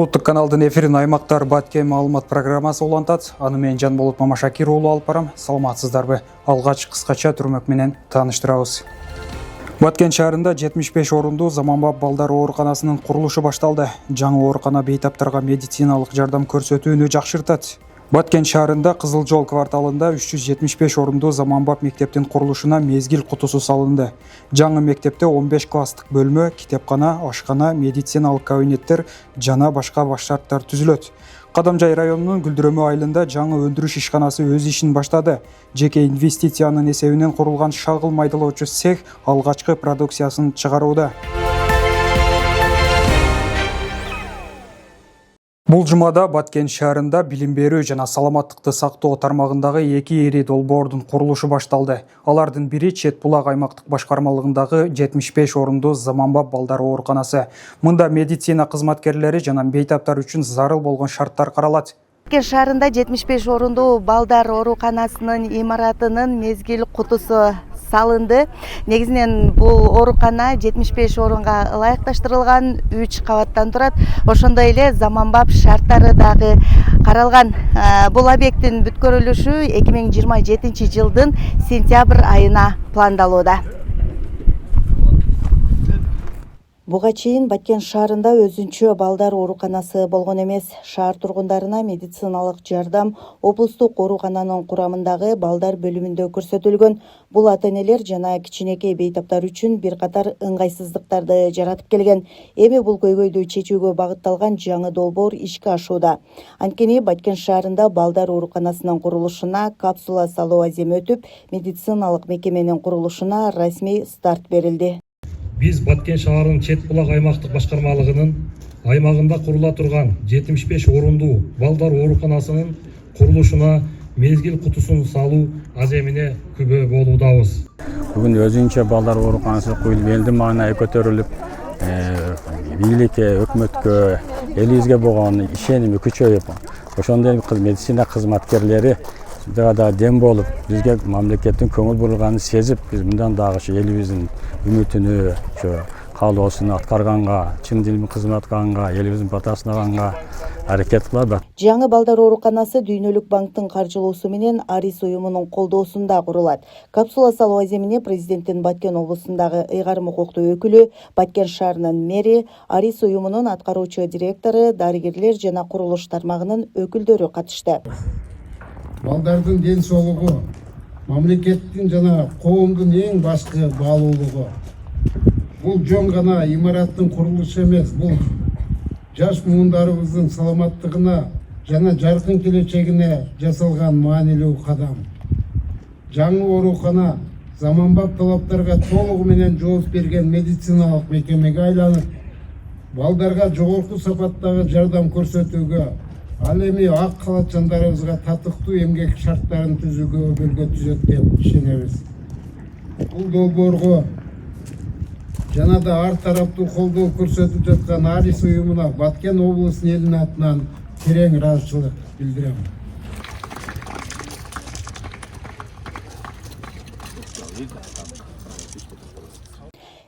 Улуттук каналдын эфирин аймактар Баткен маалымат программасы улантат. Аны мен Жанболот Мамашакир уулу алып барам. Саламатсыздарбы? Алгач кыскача түрмөк менен тааныштырабыз. Баткен шаарында 75 орундуу заманбап балдар ооруканасынын курулушу башталды. Жаңы оорукана бейтаптарга медициналык жардам көрсөтүүнү жакшыртат. Баткен шаарында Кызыл жол кварталында 375 орундуу заманбап мектептин курулушуна мезгил кутусу салынды. Жаңы мектепте 15 класстык бөлмө, китепкана, ашкана, медициналык кабинеттер жана башка баш шарттар түзүлөт. Кадамжай районунун Гүлдүрөмө айылында жаңы өндүрүш ишканасы өз ишин баштады. Жеке инвестициянын эсебинен курулган шагыл майдалоочу цех алгачкы продукциясын чыгарууда. Бул жумада Баткен шаарында билим берүү жана саламаттыкты сактоо тармагындагы 2 ири долбоордун курулушу башталды. Алардын бири Чет Булак аймактык башкармалыгындагы 75 орундуу заманбап балдар ооруканасы. Мында медицина кызматкерлери жана бейтаптар үчүн зарыл болгон шарттар каралат. Баткен шаарында 75 орундуу балдар ооруканасынын имаратынын мезгил кутусу салынды. Негизинен бул оорукана 75 орунга ылайыкташтырылган 3 кабаттан турат. Ошондой эле заманбап шарттары дагы каралган. Бул объекттин бүткөрүлүшү 2027 жылдын сентябрь айына пландалууда. Буга чейин Баткен шаарында өзүнчө балдар ооруканасы болгон эмес. Шаар тургундарына медициналык жардам облустук оорукананын курамындагы балдар бөлүмүндө көрсөтүлгөн. Бул ата-энелер жана кичинекей бейтаптар үчүн бир катар ыңгайсыздыктарды жаратып келген. Эми бул көйгөйдү чечүүгө багытталган жаңы долбоор ишке ашууда. Анткени Баткен шаарында балдар ооруканасынын курулушуна капсула салуу аземи өтүп, медициналык мекеменин курулушуна расмий старт берилди. Биз Баткен шаарынын Чет Булак аймактык башкармалыгынын аймагында курула турган 75 орундуу балдар ооруканасынын курулушуна мезгил кутусун салуу аземине күбө болуудабыз. Бүгүн өзүнчө балдар ооруканасы куюлуп, элдин маанайы көтөрүлүп, бийликке, өкмөткө, элибизге болгон ишеними күчөйүп, ошондой медицина кызматкерлери да дем болуп, бизге мамлекеттин көңүл бурулганын сезип, биз мындан дагы элибиздин үмүтүнү, каалоосун аткарганга, чын дилми кызмат кылганга, элибиздин батасын алганга аракет кылабыз. Жаңы балдар ооруканасы Дүйнөлүк банктын каржылоосу менен Арис уюмунун колдоосунда курулат. Капсула салуу аземине президенттин Баткен облусундагы ыйгарым укуктуу өкүлү, Баткен шаарынын мэри, Арис уюмунун аткаруучу директору, дарыгерлер жана курулуш тармагынын өкүлдөрү катышты. Балдардын ден соолугу, мамлекеттин жана коомдун эң башкы баалуулугу. Бул жөн гана имараттын курулушу эмес, бул жаш муундарыбыздын саламаттыгына жана жаркын келечегине жасалган маанилүү кадам. Жаңы оорукана заманбап талаптарга толугу менен жооп берген медициналык мекемеге айланып, балдарга жогорку сапаттагы жардам көрсөтүүгө, ал эми ак калачандарыбызга татыктуу эмгек шарттарын түзүүгө өбөлгө түзөт деп ишенебиз. Бул долбоорго жана да ар тараптуу колдоо көрсөтүп жаткан Арис уюмуна Баткен облусунун элинин атынан терең ыраазычылык билдирем.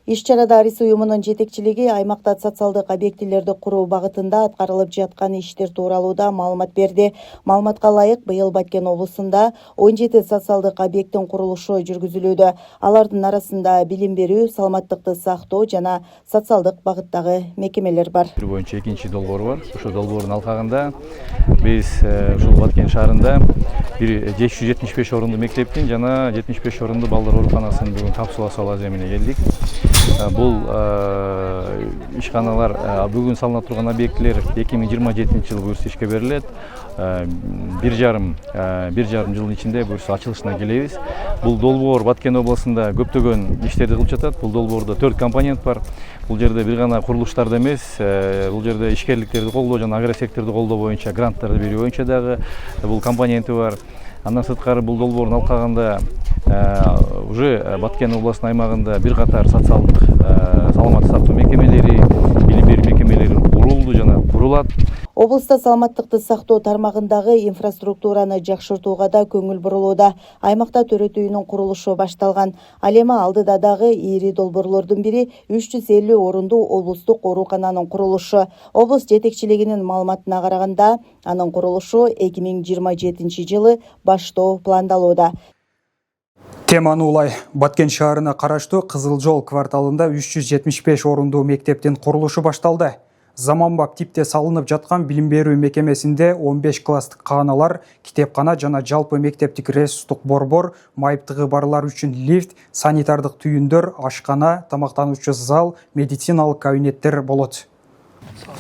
Иш-чарада Арис уюмунун жетекчилиги аймакта социалдык объектилерди куруу багытында аткарылып жаткан иштер тууралуу да маалымат берди. Маалыматка ылайык, быйыл Баткен облусунда 17 социалдык объекттин курулушу жүргүзүлүүдө. Алардын арасында билим берүү, саламаттыкты сактоо жана социалдык багыттагы мекемелер бар. Бир боюнча экинчи долбоор бар. Ошол долбоордун алкагында биз ушул Баткен шаарында бир 575 орундуу мектептин жана 75 орундуу балдар ооруканасынын бүгүн капсула салуу аземине келдик. Бул ишканалар бүгүн салына турган объектилер 2027 жылы буюрса ишке берилет. 1,5 жылдын ичинде буюрса ачылышына келебиз. Бул долбоор Баткен областында көптөгөн иштерди кылып жатат. Бул долбоордо 4 компонент бар. Бул жерде бир гана курулуштарды эмес, бул жерде ишкерликтерди колдоо жана агросекторду колдоо боюнча гранттарды берүү боюнча дагы бул компоненти бар. Андан сырткары бул долбоордун алкагында уже Баткен областынын аймагында бир катар социалдык саламаттык сактоо мекемелери, билим берүү мекемелери курулду жана курулат. Облыста саламаттыкты сактоо тармагындагы инфраструктураны жакшыртууга да көңүл бурулууда. Аймакта төрөт үйүнүн курулушу башталган. Ал эми алдыда дагы ири долбоорлордун бири 350 орундуу облустук оорукананын курулушу. Облус жетекчилигинин маалыматына караганда, анын курулушу 2027 жылы баштоо пландалууда. Теманы улай, Баткен шаарына караштуу Кызыл Жол кварталында 375 орундуу мектептин курулушу башталды. Заманбап типте салынып жаткан билим берүү мекемесинде 15 класстык кааналар, китепкана жана жалпы мектептик ресурстук борбор, майыптыгы барлар үчүн лифт, санитардык түйүндөр, ашкана, тамактануучу зал, медициналык кабинеттер болот.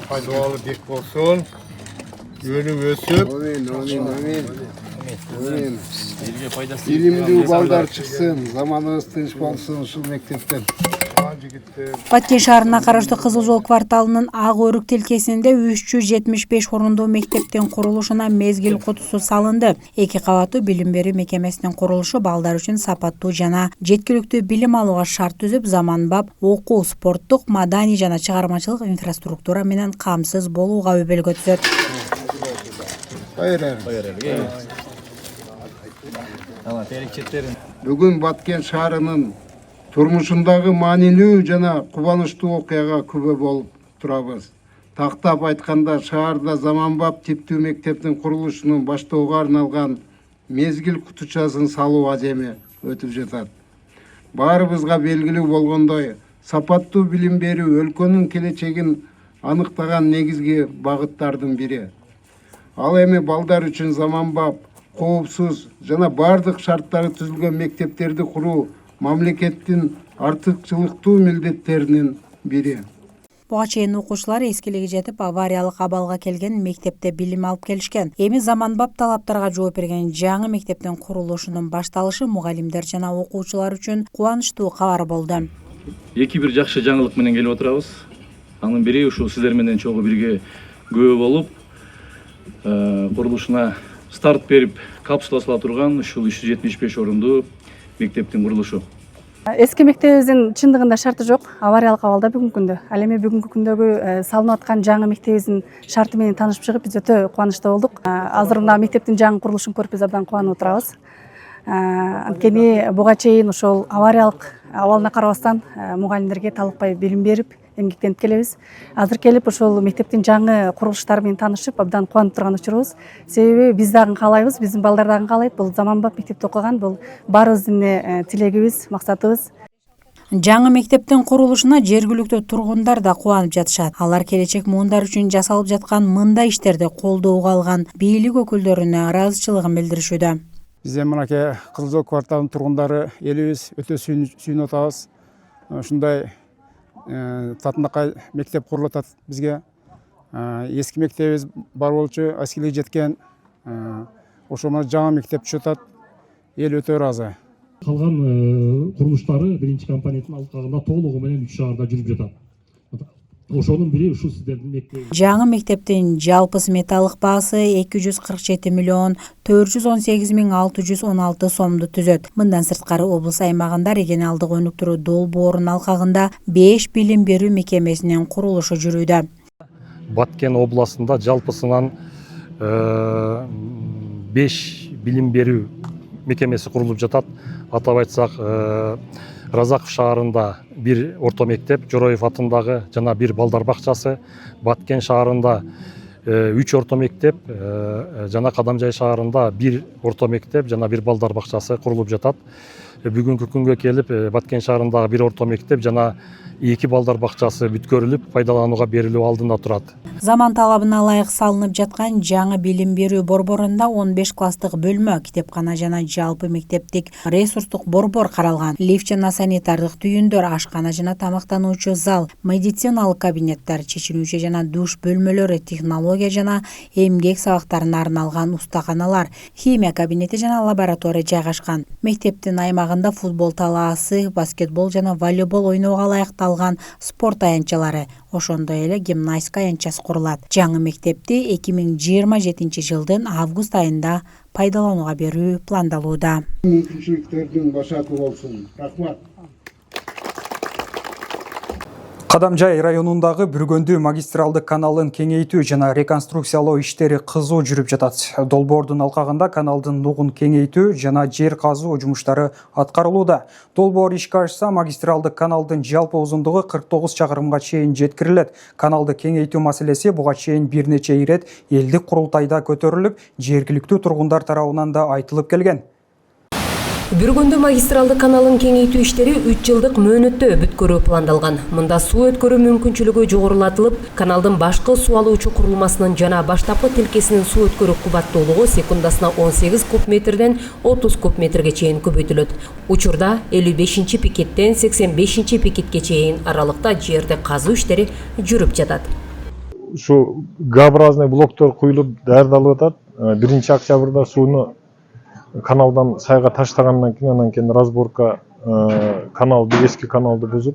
Пайдалуу бек болсун. Өнүп өсүп, илимдүү балдар чыксын, заманыбыз тынч болсун ушул мектептен. Баткен шаарына караштуу Кызыл Жол кварталынын Ак Өрүк тилкесинде 375 орундуу мектептин курулушуна мезгил кутусу салынды. 2 кабаттуу билим берүү мекемесинин курулушу балдар үчүн сапаттуу жана жеткиликтүү билим алууга шарт түзүп, заманбап окуу, спорттук, маданий жана чыгармачылык инфраструктура менен камсыз болууга өбөлгө түзөт. Бүгүн Баткен шаарынын турмушундагы маанилүү жана кубанычтуу окуяга күбө болуп турабыз. Тактап айтканда, шаарда заманбап типтүү мектептин курулушунун баштоого арналган мезгил кутучасын салуу аземи өтүп жатат. Баарыбызга белгилүү болгондой, сапаттуу билим берүү өлкөнүн келечегин аныктаган негизги багыттардын бири. Ал эми балдар үчүн заманбап, коопсуз жана бардык шарттары түзүлгөн мектептерди куруу мамлекеттин артыкчылыктуу милдеттеринин бири. Буга чейин окуучулар эскилиги жетип, авариялык абалга келген мектепте билим алып келишкен. Эми заманбап талаптарга жооп берген жаңы мектептин курулушунун башталышы мугалимдер жана окуучулар үчүн кубанычтуу кабар болду. Эки бир жакшы жаңылык менен келип отурабыз. Анын бири ушул сиздер менен чогуу бирге күбө болуп, курулушуна старт берип, капсула сала турган ушул 375 орундуу мектептин курулушу. Эски мектебибиздин чындыгында шарты жок, авариялык абалда бүгүнкү күндө. Ал эми бүгүнкү күндөгү салынып аткан жаңы мектебибиздин шарты менен таанышып чыгып, биз өтө кубанычта болдук. Азыр мына мектептин жаңы курулушун көрүп, биз абдан кубанып отурабыз. Анткени буга чейин ошол авариялык абалына карабастан мугалимдерге талыкпай билим берип, эмгектенип келебиз. Азыр келип ошол мектептин жаңы курулуштары менен таанышып, абдан кубанып турган учурубуз. Себеби биз дагы каалайбыз, биздин балдар дагы каалайт. Бул заманбап мектепте окуган, бул баарыбыздын тилегибиз, максатыбыз. Жаңы мектептин курулушуна жергиликтүү тургундар да кубанып жатышат. Алар келечек муундар үчүн жасалып жаткан мындай иштерди колдоого алган бийлик өкүлдөрүнө ыраазычылыгын билдиришүүдө. Биз мынакей Кызыл Жол кварталынын тургундары элибиз өтө сүйүнүп атабыз. Ушундай татынакай мектеп курулуп атат бизге. Эски мектебибиз бар болчу, эскилиги жеткен. Ошол менен жаңы мектеп түшүп атат. Эл өтө ыраазы. Калган курулуштары биринчи компоненттин алкагында толугу менен 3 шаарда жүрүп жатат. Ошонун бири ушул сиздердин мектеби. Жаңы мектептин жалпы сметалык баасы 247 миллион 418 миң 616 сомду түзөт. Мындан сырткары облус аймагында регионалдык өнүктүрүү долбоорунун алкагында 5 билим берүү мекемесинин курулушу жүрүүдө. Баткен областында жалпысынан 5 билим берүү мекемеси курулуп жатат. Атап айтсак, Разаков шаарында бир орто мектеп, Жороев атындагы жана бир балдар бакчасы, Баткен шаарында 3 орто мектеп, жана Кадамжай шаарында бир орто мектеп жана бир балдар бакчасы курулуп жатат. Бүгүнкү күнгө келип, Баткен шаарындагы бир орто мектеп жана 2 балдар бакчасы бүткөрүлүп, пайдаланууга берилүү алдында турат. Заман талабына ылайык салынып жаткан жаңы билим берүү борборунда 15 класстык бөлмө, китепкана жана жалпы мектептик ресурстук борбор каралган. Лифт жана санитардык түйүндөр, ашкана жана тамактануучу зал, медициналык кабинеттер, чечинүүчү жана душ бөлмөлөрү, технология жана эмгек сабактарына арналган устаканалар, химия кабинети жана лаборатория жайгашкан. Мектептин аймагында футбол талаасы, баскетбол жана волейбол ойноого ылайыкталган спорт аянтчалары, ошондой эле гимнастика аянтчасы курулат. Жаңы мектепти 2027 жылдын август айында пайдаланууга берүү пландалууда. Мүмкүнчүлүктөрдүн башаты болсун. Рахмат. Кадамжай районундагы Бүргөндүү магистралдык каналын кеңейтүү жана реконструкциялоо иштери кызуу жүрүп жатат. Долбоордун алкагында каналдын нугун кеңейтүү жана жер казуу жумуштары аткарылууда. Долбоор ишке ашса, магистралдык каналдын жалпы узундугу 49 чакырымга чейин жеткирилет. Каналды кеңейтүү маселеси буга чейин бир нече ирет элдик курултайда көтөрүлүп, жергиликтүү тургундар тарабынан да айтылып келген. Бүргөндүү магистралдык каналын кеңейтүү иштери 3 жылдык мөөнөттө бүткөрүү пландалган. Мында суу өткөрүү мүмкүнчүлүгү жогорулатылып, каналдын башкы суу алуучу курулмасынын жана баштапкы тилкесинин суу өткөрүү кубаттуулугу секундасына 18 куб метрден 30 куб метрге чейин көбөйтүлөт. Учурда 55-пикеттен 85-пикетке чейин аралыкта жерде казуу иштери жүрүп жатат. Ушу Г-образный блоктор куюлуп даярдалып атат. 1-октябрда сууну каналдан сайга таштагандан кийин анан кийин разборка каналды, эски каналды бузуп,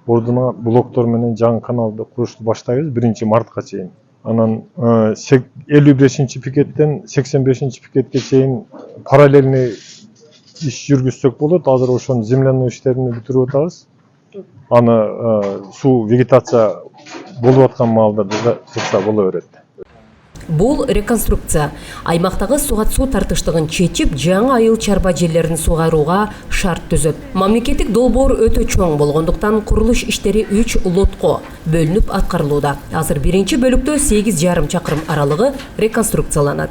ордуна блоктор менен жаңы каналды курушту баштайбыз 1-мартка чейин. Анан 55-пикеттен 85-пикетке чейин параллельный иш жүргүзсөк болот. Азыр ошонун земляной иштерин бүтүрүп атабыз. Аны суу вегетация болуп аткан маалдарда турса боло берет. Бул реконструкция аймактагы сугат-суу тартыштыгын чечип, жаңы айыл чарба жерлерин сугарууга шарт түзөт. Мамлекеттик долбоор өтө чоң болгондуктан курулуш иштери 3 лотко бөлүнүп аткарылууда. Азыр биринчи бөлүктө 8,5 чакырым аралыгы реконструкцияланат.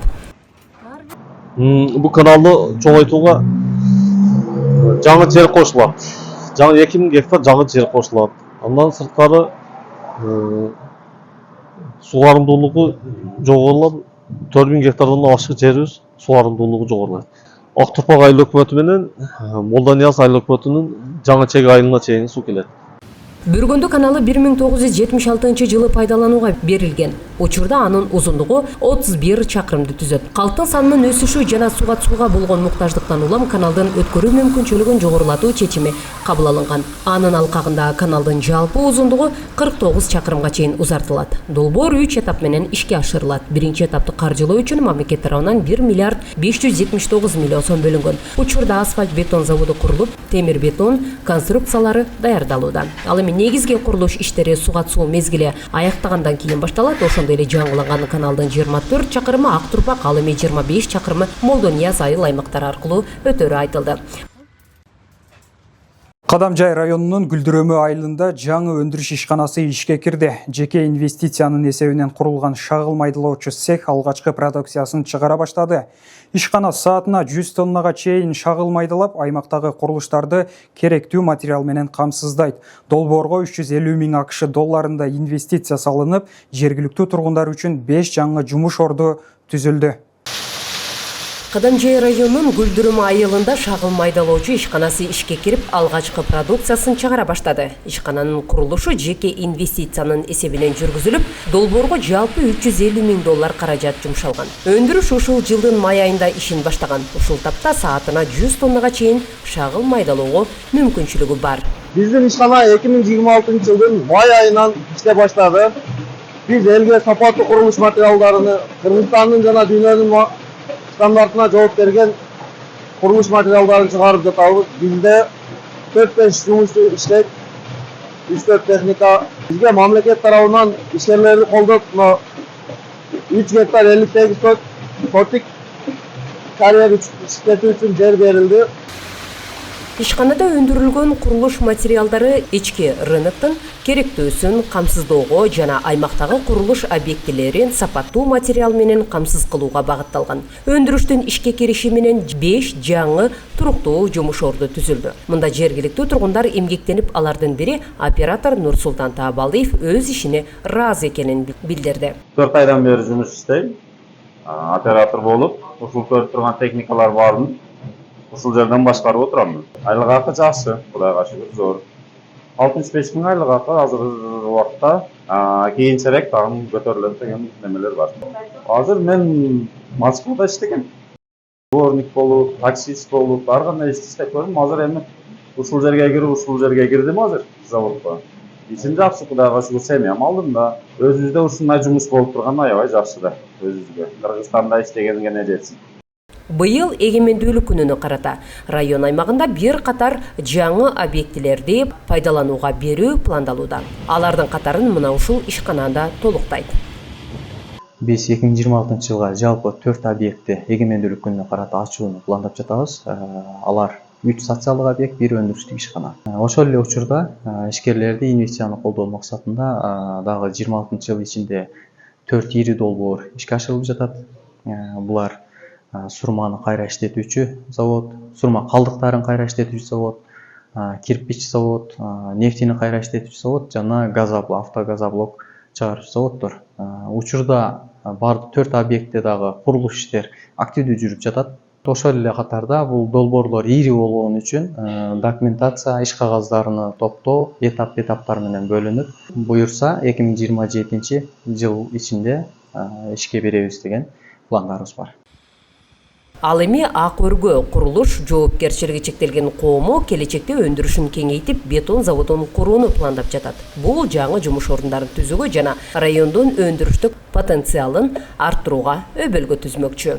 Бул каналды чоңойтууга жаңы жер кошулат. Жаңы 2000 гектар жаңы жер кошулат. Андан сырткары сугарымдуулугу жогорулап 4000 гектардан ашык жерибиз сугарымдуулугу жогорулайт. Ак Турпак айыл өкмөтү менен Молда Нияз айыл өкмөтүнүн жаңы чек айылына чейин суу келет. Бүргөндүү каналы 1976 жылы пайдаланууга берилген. Учурда анын узундугу 31 чакырымды түзөт. Калктын санынын өсүшү жана суга болгон муктаждыктан улам каналдын өткөрүү мүмкүнчүлүгүн жогорулатуу чечими кабыл алынган. Анын алкагында каналдын жалпы узундугу 49 чакырымга чейин узартылат. Долбоор 3 этап менен ишке ашырылат. Биринчи этапты каржылоо үчүн мамлекет тарабынан 1 миллиард 579 миллион сом бөлүнгөн. Учурда асфальт бетон заводу курулуп, темир бетон конструкциялары даярдалууда. Ал эми негизги курулуш иштери сугат-суу мезгили аяктагандан кийин башталат. Ошондой эле жаңыланган каналдын 24 чакырымы Ак Турпак, ал эми 25 чакырымы Молда Нияз айыл аймактары аркылуу өтөрү айтылды. Кадамжай районунун Гүлдүрөмө айылында жаңы өндүрүш ишканасы ишке кирди. Жеке инвестициянын эсебинен курулган шагыл майдалоочу цех алгачкы продукциясын чыгара баштады. Ишкана саатына 100 тоннага чейин шагыл майдалап, аймактагы курулуштарды керектүү материал менен камсыздайт. Долбоорго 350 миң АКШ долларында инвестиция салынып, жергиликтүү тургундар үчүн 5 жаңы жумуш орду түзүлдү. Кадамжай районунун Гүлдүрөмө айылында шагыл майдалоочу ишканасы ишке кирип, алгачкы продукциясын чыгара баштады. Ишкананын курулушу жеке инвестициянын эсебинен жүргүзүлүп, долбоорго жалпы 350 миң доллар каражат жумшалган. Өндүрүш ушул жылдын май айында ишин баштаган. Ушул тапта саатына 100 тоннага чейин шагыл майдалоого мүмкүнчүлүгү бар. Биздин ишкана 2026 жылдын май айынан иштеп баштады. Биз элге сапаттуу курулуш материалдарын Кыргызстандын жана дүйнөнүн стандартына жооп берген курулуш материалдарын чыгарып жатабыз. Бизде 4-5 жумушчу иштейт, 3-4 техника. Бизге мамлекет тарабынан ишкерлерди колдоп, 3 гектар 58 сотик карьер иштетүү үчүн жер берилди. Ишканада өндүрүлгөн курулуш материалдары ички рыноктун керектүүсүн камсыздоого жана аймактагы курулуш объектилерин сапаттуу материал менен камсыз кылууга багытталган. Өндүрүштүн ишке кириши менен 5 жаңы туруктуу жумуш орду түзүлдү. Мында жергиликтүү тургундар эмгектенип, алардын бири оператор Нурсултан Таабалиев өз ишине ыраазы экенин билдирди. 4 айдан бери жумуш иштейм. Оператор болуп, ушул көрүп турган техникалар барын ушул жерден башкарып отурамын. Айлык акы жакшы, Кудайга шүгүр, зор. 65 миң айлык акы азыр убакта, кийинчерээк дагы көтөрүлөт деген немелер бар. Азыр мен Москвада иштегем. Дворник болуп, таксист болуп, ар кандай иш иштеп көрдүм. Азыр эми ушул жерге кирдим азыр заводко. Ишим жакшы, Кудайга шүгүр, семьям алдым да. Өзүбүздө ушундай жумуш болуп турган аябай жакшы да. Өзүбүзгө Кыргызстанда иштегенге не жетсин. Быйыл эгемендүүлүк күнүнө карата район аймагында бир катар жаңы объектилерди пайдаланууга берүү пландалууда. Алардын катарын мына ушул ишканада толуктайт. Биз 2026 жылга жалпы 4 объектти эгемендүүлүк күнүнө карата ачууну пландап жатабыз. Алар 3 социалдык объект, 1 өндүрүштүк ишкана. Ошол эле учурда ишкерлерди инвестицияны колдоо максатында дагы 26 жыл ичинде 4 ири долбоор ишке ашырылып жатат. Булар сурманы кайра иштетүүчү завод, сурма калдыктарын кайра иштетүүчү завод, кирпич завод, нефтини кайра иштетүүчү завод жана автогазоблок чыгаруучу заводдор. Учурда бардык 4 объектте дагы курулуш иштер активдүү жүрүп жатат. Ошол эле катарда бул долбоорлор ири болгон үчүн документация, иш кагаздарыны топтоо этаптар менен бөлүнүп, буюрса 2027 жыл ичинде ишке беребиз деген пландарыбыз бар. Ал эми Ак өргө курулуш жоопкерчилиги чектелген коому келечекте өндүрүшүн кеңейтип, бетон заводун курууну пландап жатат. Бул жаңы жумуш орундарын түзүүгө жана райондун өндүрүштүк потенциалын арттырууга өбөлгө түзмөкчү.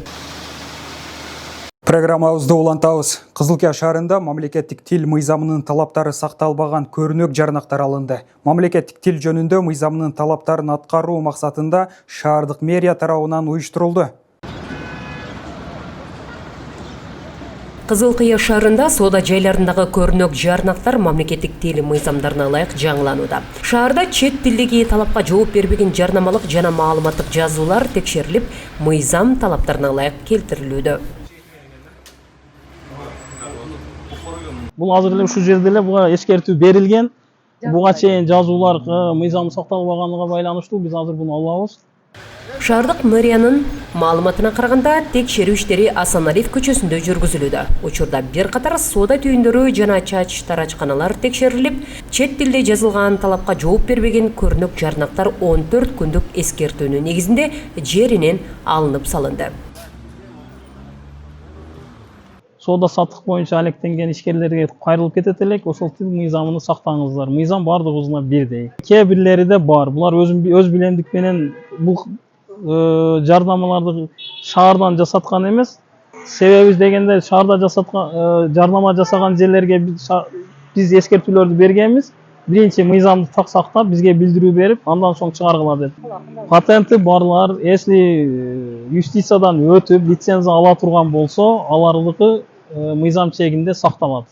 Программабызды улантабыз. Кызылкия шаарында мамлекеттик тил мыйзамынын талаптары сакталбаган көрүнөк жарнактар алынды. Мамлекеттик тил жөнүндө мыйзамынын талаптарын аткаруу максатында шаардык мэрия тарабынан уюштурулду. Кызылкия шаарында соода жайларындагы көрүнөк жарнактар мамлекеттик тил мыйзамдарына ылайык жаңыланууда. Шаарда чет тилдеги талапка жооп бербеген жарнамалык жана маалыматтык жазуулар текшерилип, мыйзам талаптарына ылайык келтирилүүдө. Бул азыр эле ушул жерде эле буга эскертүү берилген. Буга чейин жазуулар мыйзам сакталбаганына байланыштуу биз азыр буну алабыз. Шаардык мэриянын маалыматына караганда текшерүү иштери Асаналиев көчөсүндө жүргүзүлүүдө. Учурда бир катар соода түйүндөрү жана чач тарачканалар текшерилип, чет тилде жазылган талапка жооп бербеген көрүнөк жарнактар 14 күндүк эскертүүнүн негизинде жеринен алынып салынды. Соода саттык боюнча алектенген ишкерлерге кайрылып кетет элек, ошол тил мыйзамын сактаңыздар. Мыйзам бардыгыбызга бирдей. Кээ бирлери да бар. Булар өз билемдик менен бул жарнамаларды шаардан жасаткан эмес. Себеби дегенде шаарда жасаткан жарнама жасаган жерлерге биз эскертүүлөрдү бергенбиз. Биринчи мыйзамды так сактап, бизге билдирүү берип, андан соң чыгаргыла деп. Патенти барлар, если юстициядан өтүп, лицензия ала турган болсо, алардыкы мыйзам чегинде сакталат.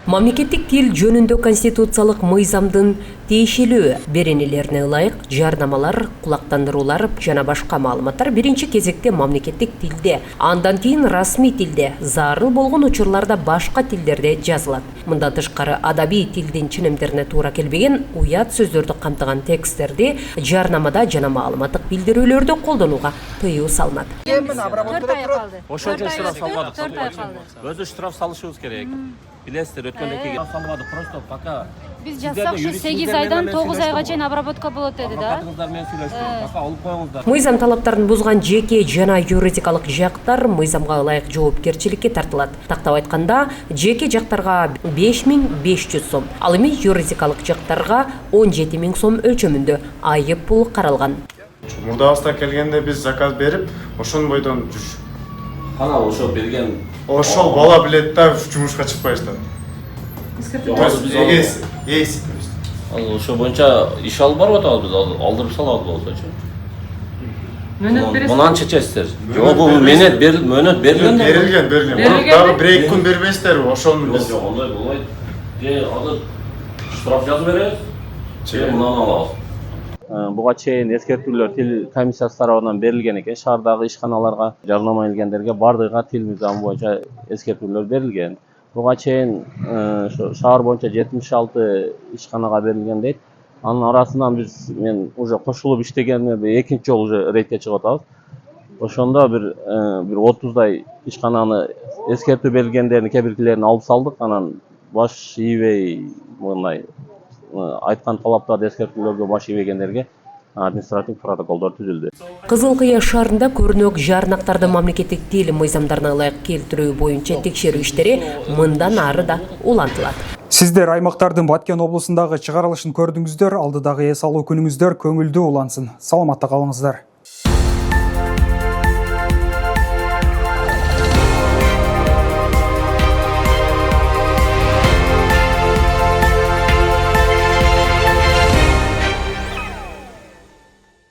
Мамлекеттик тил жөнүндө конституциялык мыйзамдын тиешелүү беренелерине ылайык жарнамалар, кулактандыруулар жана башка маалыматтар биринчи кезекте мамлекеттик тилде, андан кийин расмий тилде, зарыл болгон учурларда башка тилдерде жазылат. Мындан тышкары адабий тилдин ченемдерине туура келбеген уят сөздөрдү камтыган тексттерди жарнамада жана маалыматтык билдирүүлөрдө колдонууга тыюу салынат. Ошол үчүн штраф салбадык. Өзү штраф салышыбыз керек. Билесиздер, өткөндө келген салбады, просто пока биз жазсак ушу 8 айдан 9 айга чейин обработка болот деди да. Адвокатыңыздар менен сүйлөштүк, пока алып коюңуздар. Мыйзам талаптарын бузган жеке жана юридикалык жактар мыйзамга ылайык жоопкерчиликке тартылат. Тактап айтканда, жеке жактарга 5500 сом, ал эми юридикалык жактарга 17000 сом өлчөмүндө айып пул каралган. Мурдабызда келгенде биз заказ берип, ошон бойдон Канал ошол берген. Ошол бала билет да жумушка чыкпай жатат. Ал ошол боюнча иш алып барып атабыз, биз алдырып салабыз болсочу. Мөнөт бересиз. Мунан чечесиздер. Жок, бул мөнөт берилген. Берилген. Дагы 1-2 күн бербейсиздерби? Ошону биз жок, ондай болбойт. Азыр штраф жазып беребиз. Мунан алабыз. Буга чейин эскертүүлөр тил комиссиясы тарабынан берилген экен. Шаардагы ишканаларга жарнама илгендерге бардыгына тил мыйзамы боюнча эскертүүлөр берилген. Буга чейин шаар боюнча 76 ишканага берилген дейт. Анын арасынан мен уже кошулуп иштегениме экинчи жолу уже рейдке чыгып атабыз. Ошондо бир 30дай ишкананы эскертүү берилгендерин кээ биркилерин алып салдык. Анан баш ийбей мындай айткан талаптарды эскертүүлөргө баш ийбегендерге административдик протоколдор түзүлдү. Кызылкыя шаарында көрүнөк жарнактарды мамлекеттик тил мыйзамдарына ылайык келтирүү боюнча текшерүү иштери мындан ары да улантылат. Сиздер аймактардын Баткен облусундагы чыгарылышын көрдүңүздөр, алдыдагы эс алуу күнүңүздөр көңүлдүү улансын. Саламатта калыңыздар.